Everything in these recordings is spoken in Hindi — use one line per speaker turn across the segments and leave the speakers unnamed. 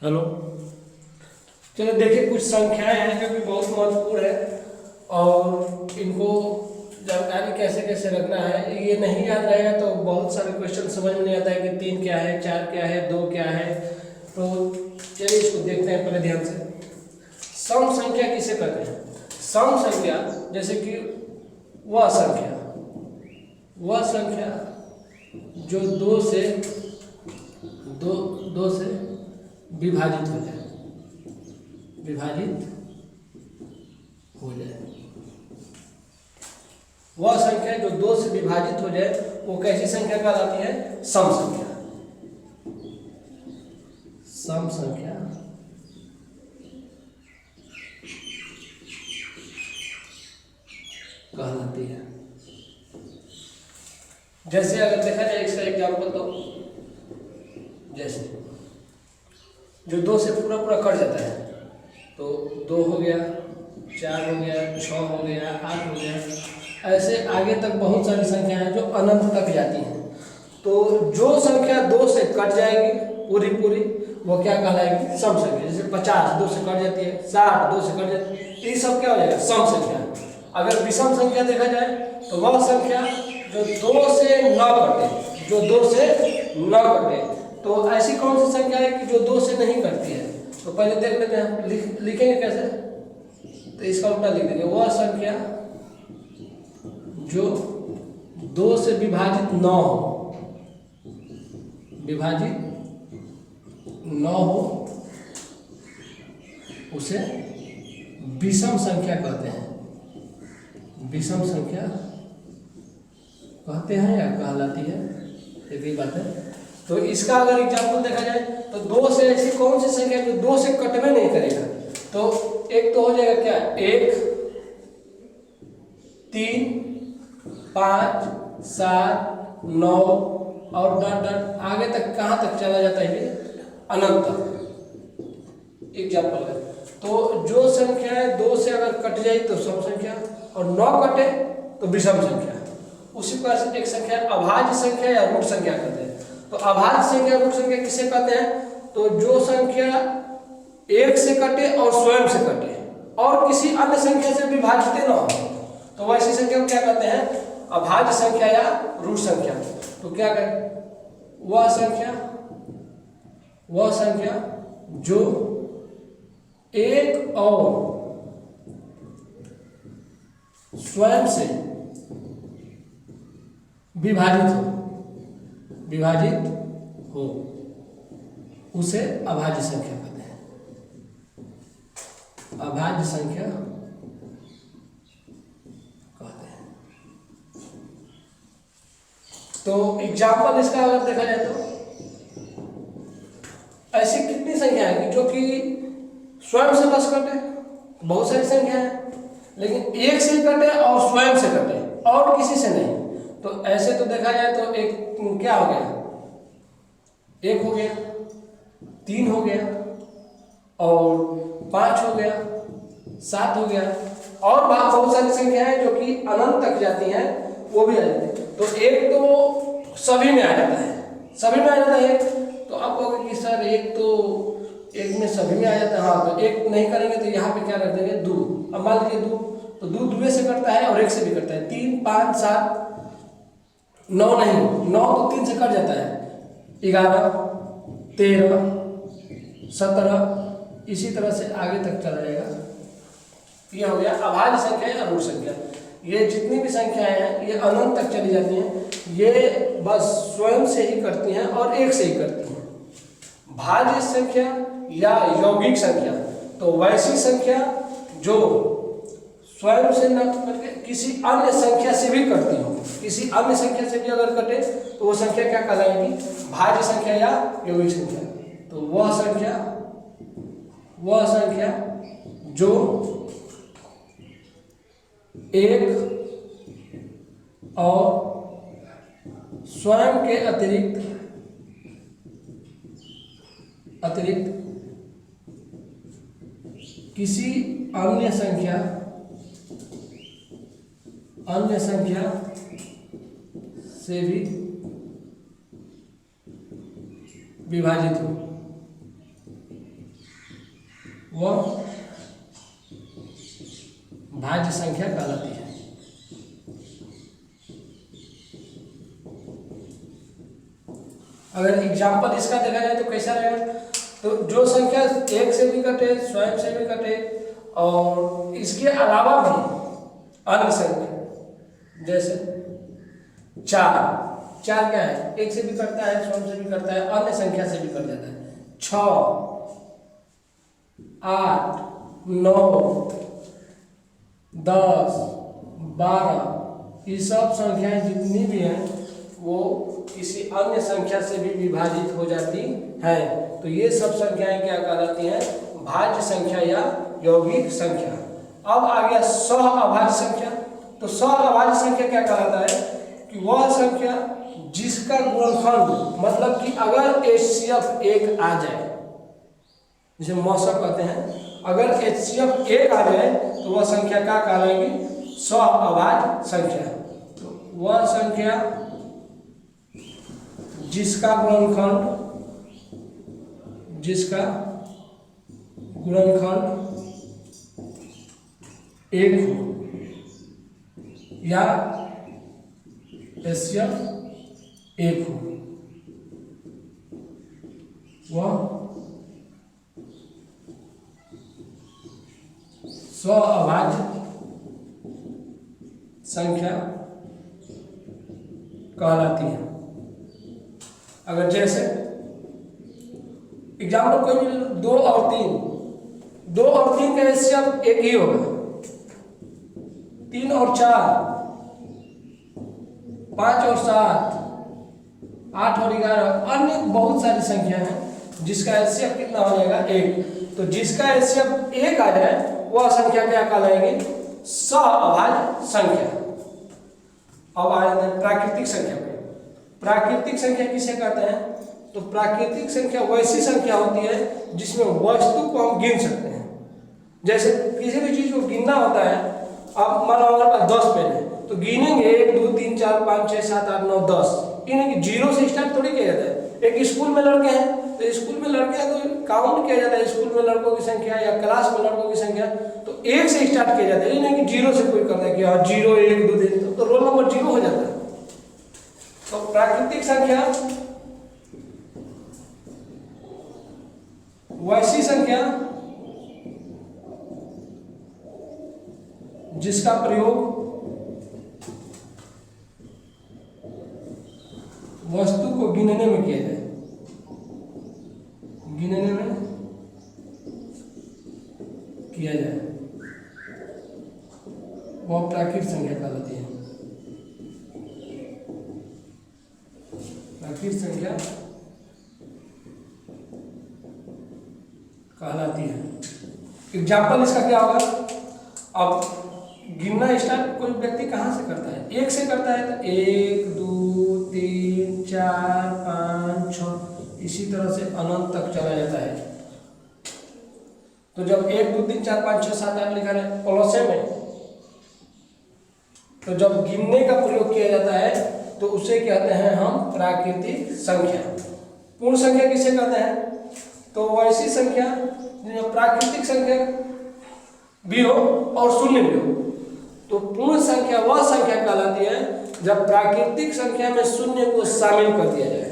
हेलो। चलो देखिए, कुछ संख्याएं हैं जो कि बहुत महत्वपूर्ण है और इनको जानकारी कैसे कैसे रखना है। ये नहीं याद रहेगा तो बहुत सारे क्वेश्चन समझ में नहीं आता है कि 3 क्या है, 4 क्या है, 2 क्या है। तो चलिए इसको देखते हैं पहले ध्यान से। सम संख्या किसे कहते हैं? सम संख्या जैसे कि वह संख्या जो दो से विभाजित हो जाए, वह संख्या जो 2 से विभाजित हो जाए वो कैसी संख्या कहलाती है? सम संख्या। सम संख्या कहलाती है। जैसे अगर देखा जाए इसका एग्जाम्पल, तो जैसे जो 2 से पूरा कट जाता है, तो 2 हो गया, 4 हो गया, 6 हो गया, 8 हो गया, ऐसे आगे तक बहुत सारी संख्या हैं जो अनंत तक जाती हैं। तो जो संख्या 2 से कट जाएगी पूरी वो क्या कहलाएगी? सम संख्या। जैसे 50 2 से कट जाती है, 60 2 से कट जाती है, ये सब क्या हो जाएगा? सम संख्या। अगर विषम संख्या देखा जाए तो वह संख्या जो 2 से न कटे, तो ऐसी कौन सी संख्या है कि जो 2 से नहीं कटती है? तो पहले देख लेते हैं हम, लिखेंगे कैसे। तो इसका उल्टा लिख देंगे, वह संख्या जो 2 से विभाजित न हो, उसे विषम संख्या कहते हैं। विषम संख्या कहते हैं या कहलाती है, ये बात है। तो इसका अगर एग्जाम्पल देखा जाए तो 2 से ऐसी कौन सी संख्या जो 2 से कटवे नहीं करेगा? तो एक तो हो जाएगा क्या? 1 3 5 7 9 और डॉट आगे तक कहाँ तक चला जाता है? अनंत तक। एग्जाम्पल है। तो जो संख्या है 2 से अगर कट जाए तो सम संख्या, और 9 कटे तो विषम संख्या। उसी प्रकार से एक संख्या अभाज्य संख्या या रूट संख्या कहते हैं। तो अभाज्य संख्या रूट संख्या किसे कहते हैं? तो जो संख्या 1 से कटे और स्वयं से कटे और किसी अन्य संख्या से विभाजित न हो, तो वैसी संख्या को क्या कहते हैं? अभाज्य संख्या या रूट संख्या। तो क्या कहें? वह संख्या जो 1 और स्वयं से विभाजित हो उसे अभाज्य संख्या कहते हैं। अभाज्य संख्या कहते हैं। तो एग्जाम्पल इसका अगर देखा जाए तो ऐसी कितनी संख्या है कि जो कि स्वयं से बस कटे? बहुत सारी संख्या है, लेकिन 1 से कटे और स्वयं से कटे और किसी से नहीं। तो ऐसे तो देखा जाए तो एक क्या हो गया? 1 हो गया, 3 हो गया और 5 हो गया, 7 हो गया, और बहुत सारी संख्या है जो कि अनंत तक जाती हैं, वो भी आ जाती है। तो एक तो सभी में आ जाता है, तो आप कहोगे कि सर एक में सभी में आ जाता है। हाँ, तो एक नहीं करेंगे तो यहाँ पे क्या रख देंगे? 2। अब मान लीजिए 2, तो 2 से करता है और 1 से भी करता है। 3 5 7 9 नहीं, 9 तो 3 से कट जाता है। 11 13 17 इसी तरह से आगे तक चला जाएगा। ये हो गया अभाज्य संख्या या रूट संख्या। ये जितनी भी संख्याएं हैं ये अनंत तक चली जाती हैं। ये बस स्वयं से ही करती हैं और 1 से ही करती हैं। भाज्य संख्या या यौगिक संख्या, तो वैसी संख्या जो स्वयं से न करके किसी अन्य संख्या से भी करती हो, किसी अन्य संख्या से भी अगर कटे तो वो संख्या क्या कहलाएगी? भाज्य संख्या या यौगिक संख्या। तो वह संख्या जो 1 और स्वयं के अतिरिक्त किसी अन्य संख्या से भी विभाजित हो, वह भाज्य संख्या कहलाती है। अगर एग्जाम्पल इसका देखा जाए तो कैसा रहेगा, तो जो संख्या एक से भी कटे, स्वयं से भी कटे, और इसके अलावा भी अन्य संख्या, जैसे चार क्या है, एक से भी कटता है, स्वयं से भी कटता है, अन्य संख्या से भी कट जाता है। 6, 8, 9, 10, 12, ये सब संख्याएं जितनी भी हैं वो किसी अन्य संख्या से भी विभाजित हो जाती है। तो ये सब संख्याएं क्या कहलाती हैं, भाज्य संख्या या यौगिक संख्या। अब आ गया सहअभाज्य संख्या। तो सहअभाज्य संख्या क्या कहलाता है कि वह संख्या जिसका गुणनखंड, मतलब कि अगर HCF 1 आ जाए, जिसे मौसक कहते हैं, अगर HCF 1 आ जाए तो वह संख्या क्या कहलाएगी, सहअभाज्य संख्या। तो वह संख्या जिसका गुणनखंड एक हो या HCF 1 हो, वह सहअभाज्य संख्या कहलाती है। अगर जैसे एग्जाम्पल कोई भी 2 और 3 का HCF 1 ही होगा, 3 और 4, 5 और 7, 8 और 11, अन्य बहुत सारी संख्या हैं जिसका HCF कितना हो जाएगा, 1। तो जिसका HCF 1 आ जाए वह संख्या क्या कहलाएगी, सहअभाज्य संख्या। अब आ जाते हैं प्राकृतिक संख्या पे। प्राकृतिक संख्या किसे कहते हैं, तो प्राकृतिक संख्या वैसी संख्या होती है जिसमें वस्तु को हम गिन सकते हैं। जैसे किसी भी चीज को गिनना होता है, अब मान लो हमारे पास 10 पेन है, तो गिनेंगे 1 2 3 4 5 6 7 8 9 10, इन्हें जीरो से स्टार्ट थोड़ी किया जाता है। एक स्कूल में लड़के हैं तो स्कूल में लड़के हैं तो काउंट किया जाता है स्कूल में लड़कों की संख्या या क्लास में लड़कों की संख्या, तो 1 से स्टार्ट किया जाता है, नहीं कि जीरो से कोई करता है कि हाँ 0 1 2 3, तो रोल नंबर 0 हो जाता है। तो प्राकृतिक संख्या वैसी संख्या जिसका प्रयोग वस्तु को गिनने में किया जाए, वह प्राकृतिक संख्या कहलाती है। प्राकृतिक संख्या कहलाती है। एग्जाम्पल इसका क्या होगा, अब गिनना स्टार्ट कोई व्यक्ति कहाँ से करता है, 1 से करता है, तो 1 2 3 4 5 6 इसी तरह से अनंत तक चला जाता है। तो जब 1 2 3 4 5 6 7 8 लिखा है पड़ोसे में, तो जब गिनने का प्रयोग किया जाता है तो उसे कहते हैं हम प्राकृतिक संख्या। पूर्ण संख्या किसे कहते हैं, तो वैसी संख्या जिसमें प्राकृतिक संख्या भी हो और शून्य भी हो। तो पूर्ण संख्या वह संख्या कहलाती है जब प्राकृतिक संख्या में शून्य को शामिल कर दिया जाए।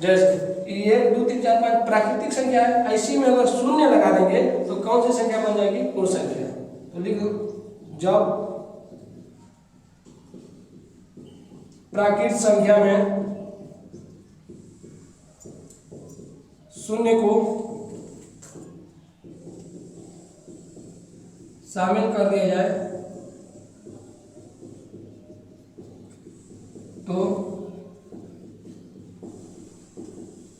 जैसे 1 2 3 4 5 प्राकृतिक संख्या है, ऐसी में अगर शून्य लगा देंगे तो कौन सी संख्या बन जाएगी, पूर्ण संख्या। तो लिखो, जब प्राकृतिक संख्या में शून्य को शामिल कर दिया जाए तो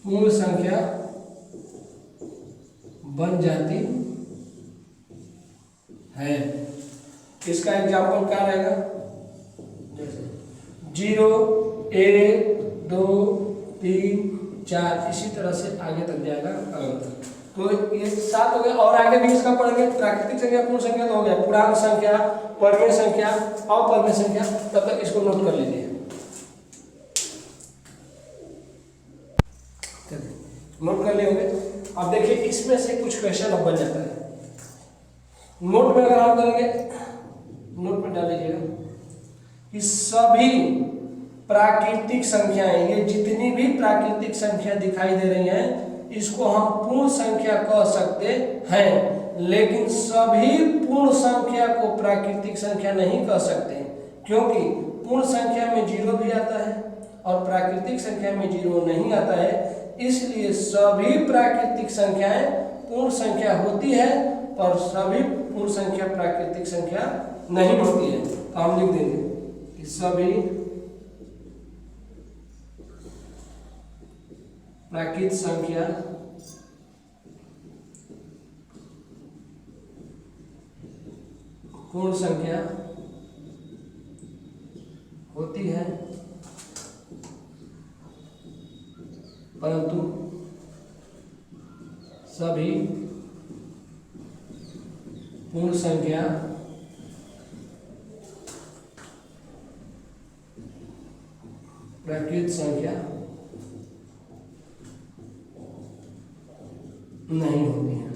पूर्ण संख्या बन जाती है। इसका एग्जाम्पल क्या रहेगा, जैसे 0 1 2 3 4 इसी तरह से आगे तक जाएगा अनंत तक। तो ये 7 हो गया, और आगे भी इसका पढ़ेंगे। प्राकृतिक संख्या पूर्ण संख्या तो हो गया, पूर्णांक संख्या, परिमेय संख्या, अपरिमेय संख्या, तब तक इसको नोट कर लीजिए। नोट कर लिए होंगे। अब देखिए इसमें से कुछ क्वेश्चन अब बन जाता है। नोट में अगर हम करेंगे, नोट में डाल लीजिएगा कि सभी प्राकृतिक संख्याएं, ये जितनी भी प्राकृतिक संख्या दिखाई दे रही हैं इसको हम पूर्ण संख्या कह सकते हैं, लेकिन सभी पूर्ण संख्या को प्राकृतिक संख्या नहीं कह सकते, क्योंकि पूर्ण संख्या में जीरो भी आता है और प्राकृतिक संख्या में जीरो नहीं आता है। इसलिए सभी प्राकृतिक संख्याएं पूर्ण संख्या होती है और सभी पूर्ण संख्या प्राकृतिक संख्या नहीं होती है। तो हम लिख देंगे कि सभी प्राकृतिक संख्या पूर्ण संख्या होती है, परंतु सभी पूर्ण संख्या प्राकृतिक संख्या नहीं होती है।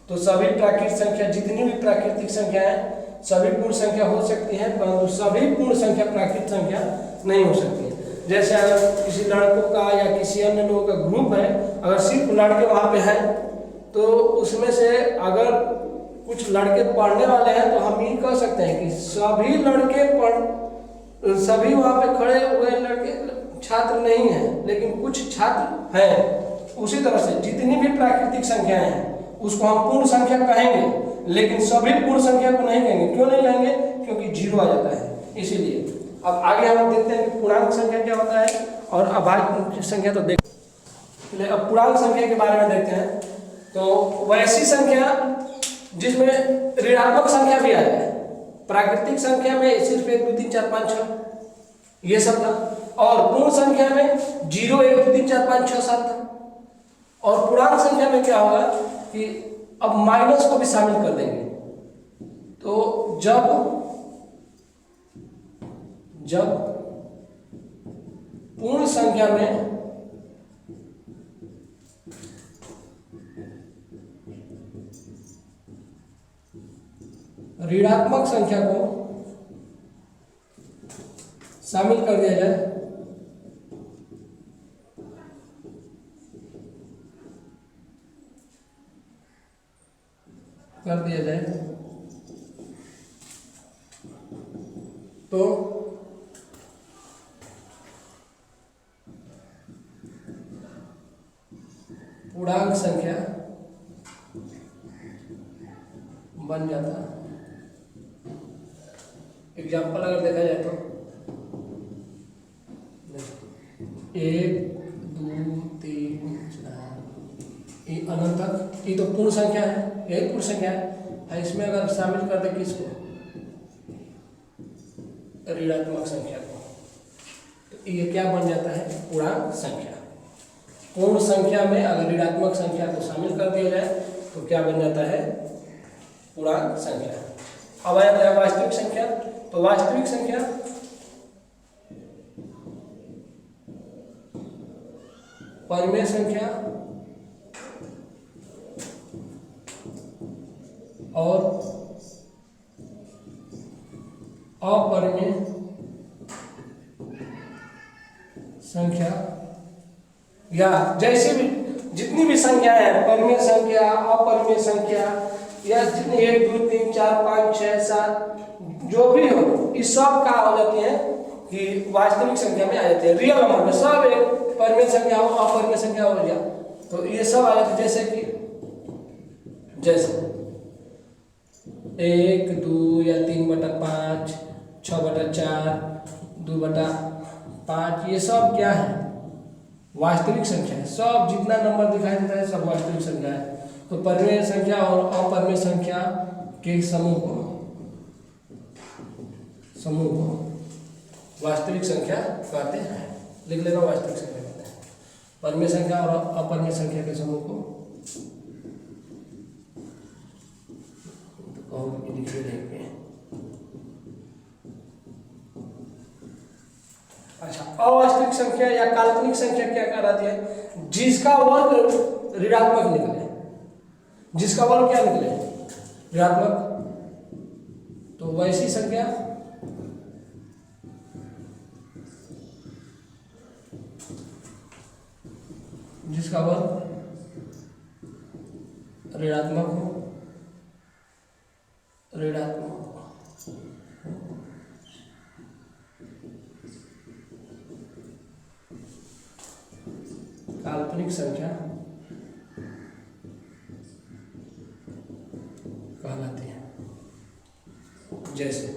तो सभी प्राकृतिक संख्या, जितनी भी प्राकृतिक संख्या है सभी पूर्ण संख्या हो सकती है, परंतु सभी पूर्ण संख्या प्राकृतिक संख्या नहीं हो सकती है। जैसे अगर किसी लड़कों का या किसी अन्य लोगों का ग्रुप है, अगर सिर्फ लड़के वहाँ पे हैं तो उसमें से अगर कुछ लड़के पढ़ने वाले हैं तो हम ये कह सकते हैं कि सभी लड़के सभी वहाँ पे खड़े हुए लड़के छात्र नहीं हैं, लेकिन कुछ छात्र हैं। उसी तरह से जितनी भी प्राकृतिक संख्याएं हैं उसको हम पूर्ण संख्या कहेंगे, लेकिन सभी पूर्ण संख्या को नहीं कहेंगे। क्यों नहीं कहेंगे? क्योंकि जीरो आ जाता है, इसीलिए। अब आगे हम देखते हैं कि पूर्णांक संख्या क्या होता है और अभाज्य संख्या तो देख। अब पूर्णांक संख्या के बारे में देखते हैं। तो वैसी संख्या जिसमें ऋणात्मक संख्या भी आ जाए। प्राकृतिक संख्या में सिर्फ 1 2 3 4 5 6 ये सब था, और पूर्ण संख्या में 0 1 2 3 4 5 6 7 था। और पूर्णांक संख्या में क्या होगा कि अब माइनस को भी शामिल कर देंगे। तो जब पूर्ण संख्या में ऋणात्मक संख्या को शामिल कर दिया जाए तो पूर्णांक संख्या बन जाता। एग्जाम्पल अगर देखा जाए तो 1 2 3 4 ये अनंत तक, ये तो पूर्ण संख्या है, यही पूर्ण संख्या है। इसमें अगर शामिल कर दे किसको? ऋणात्मक संख्या को, तो ये क्या बन जाता है? पूर्णांक संख्या। पूर्ण संख्या में अगर ऋणात्मक संख्या को शामिल कर दिया जाए तो क्या बन जाता है? पूर्णांक संख्या। अब आ जाता है वास्तविक संख्या। तो वास्तविक संख्या परिमेय संख्या और अपरिमेय संख्या, या जैसे भी जितनी भी संख्याएं हैं, परिमेय संख्या, अपरिमेय संख्या, या जितनी 1 2 3 4 5 6 7 जो भी हो, इस सब का हो जाती है कि वास्तविक संख्या में आ जाती है। रियल नंबर में सब एक परिमेय संख्या हो, अपरिमेय संख्या हो गया, तो ये सब आ जाती है। जैसे 1 2 या 3/5 6/4 2/5 ये सब क्या है? वास्तविक संख्या है। सब जितना नंबर दिखाई देता है सब वास्तविक संख्या है। तो परिमेय संख्या और अपरिमेय संख्या के समूह को वास्तविक संख्या कहते हैं। लिख लेना, वास्तविक संख्या कहते हैं। परिमेय संख्या और अपरिमेय संख्या के समूह को लिखिए देखते हैं। अच्छा, अवास्तविक संख्या या काल्पनिक संख्या क्या कहलाती है? जिसका वर्ग ऋणात्मक निकले, जिसका वर्ग क्या निकले? ऋणात्मक। तो वैसी संख्या जिसका वर्ग ऋणात्मक हो, ऋणात्मक काल्पनिक संख्या कहलाती है। जैसे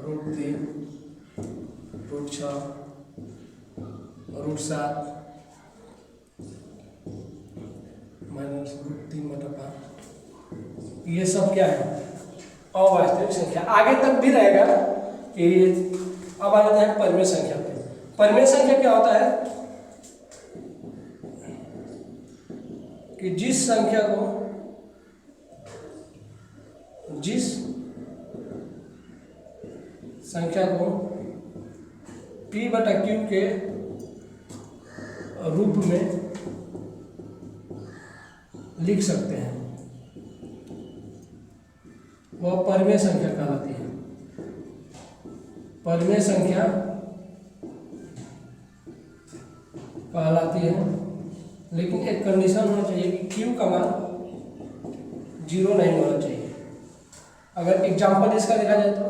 √3, √6, √7 -√3/5, ये सब क्या है? अवास्तविक संख्या। आगे तक भी रहेगा कि अब आ जाते हैं परिमेय संख्या पे। परिमेय संख्या क्या होता है कि जिस संख्या को P/Q के रूप में लिख सकते हैं वह परिमेय संख्या कहलाती है। परिमेय संख्या कहलाती है, लेकिन एक कंडीशन होना चाहिए कि Q का मान 0 नहीं होना चाहिए। अगर एग्जाम्पल इसका देखा जाए तो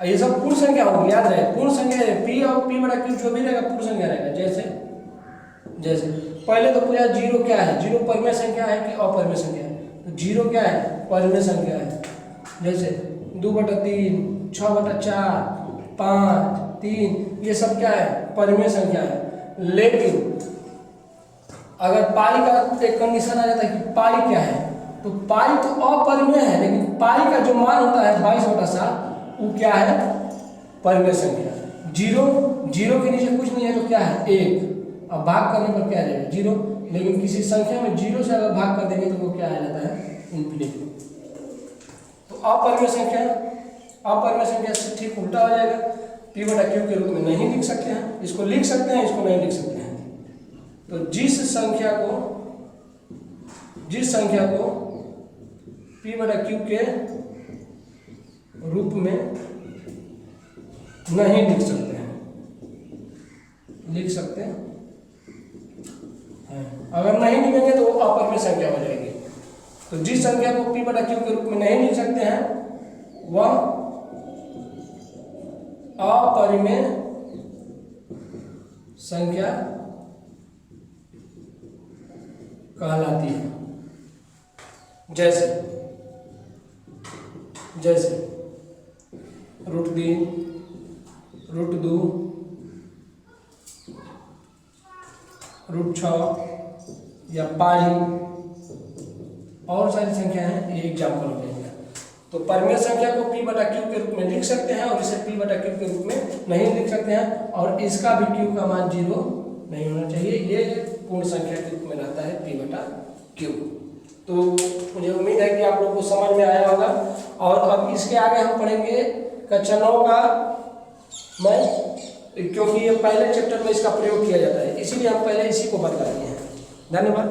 ये सब पूर्ण संख्या होगी, याद रहे पूर्ण संख्या P और P/Q जो भी रहेगा पूर्ण संख्या रहेगा। जैसे पहले तो पूरा 0 क्या है? 0 परिमेय संख्या है कि अपरिमेय संख्या है? तो 0 क्या है? परिमेय संख्या है। जैसे 2/3, 6/4, 5, 3, ये सब क्या है? परिमेय संख्या है। लेकिन अगर पाई का एक कंडीशन आ जाता है कि पाई क्या है, तो पाई तो अपरिमेय है, लेकिन पाई का जो मान होता है 22/7 वो क्या है? परिमेय संख्या। 0 के नीचे कुछ नहीं है तो क्या है? 1। अब भाग करने पर क्या आ जाएगा? 0। लेकिन किसी संख्या में 0 से अगर भाग कर देंगे तो वो क्या आ जाता है? इन्फिनिटी। तो अपरिमेय संख्या से ठीक उल्टा हो जाएगा। P/Q के रूप में नहीं लिख सकते हैं, इसको लिख सकते हैं, इसको नहीं लिख सकते हैं। तो जिस संख्या को P/Q के रूप में नहीं लिख सकते हैं, अगर नहीं लिखेंगे तो वो अपरिमेय संख्या हो जाएगी। तो जिस संख्या को P/Q के रूप में नहीं लिख सकते हैं वह अपरिमेय संख्या कहलाती है। जैसे √3, √2, √6 या पाई और सारी संख्या हैं, ये एग्जाम्पल हो जाएगा। तो परिमेय संख्या को P/Q के रूप में लिख सकते हैं और इसे P/Q के रूप में नहीं लिख सकते हैं, और इसका भी Q का मान 0 नहीं होना चाहिए। ये पूर्ण संख्या के रूप में रहता है P/Q। तो मुझे उम्मीद है कि आप लोगों को समझ में आया होगा। और अब इसके आगे हम पढ़ेंगे कक्षा 9 का मैथ, क्योंकि ये पहले चैप्टर में इसका प्रयोग किया जाता है, इसीलिए हम पहले इसी को बता दिए हैं। धन्यवाद।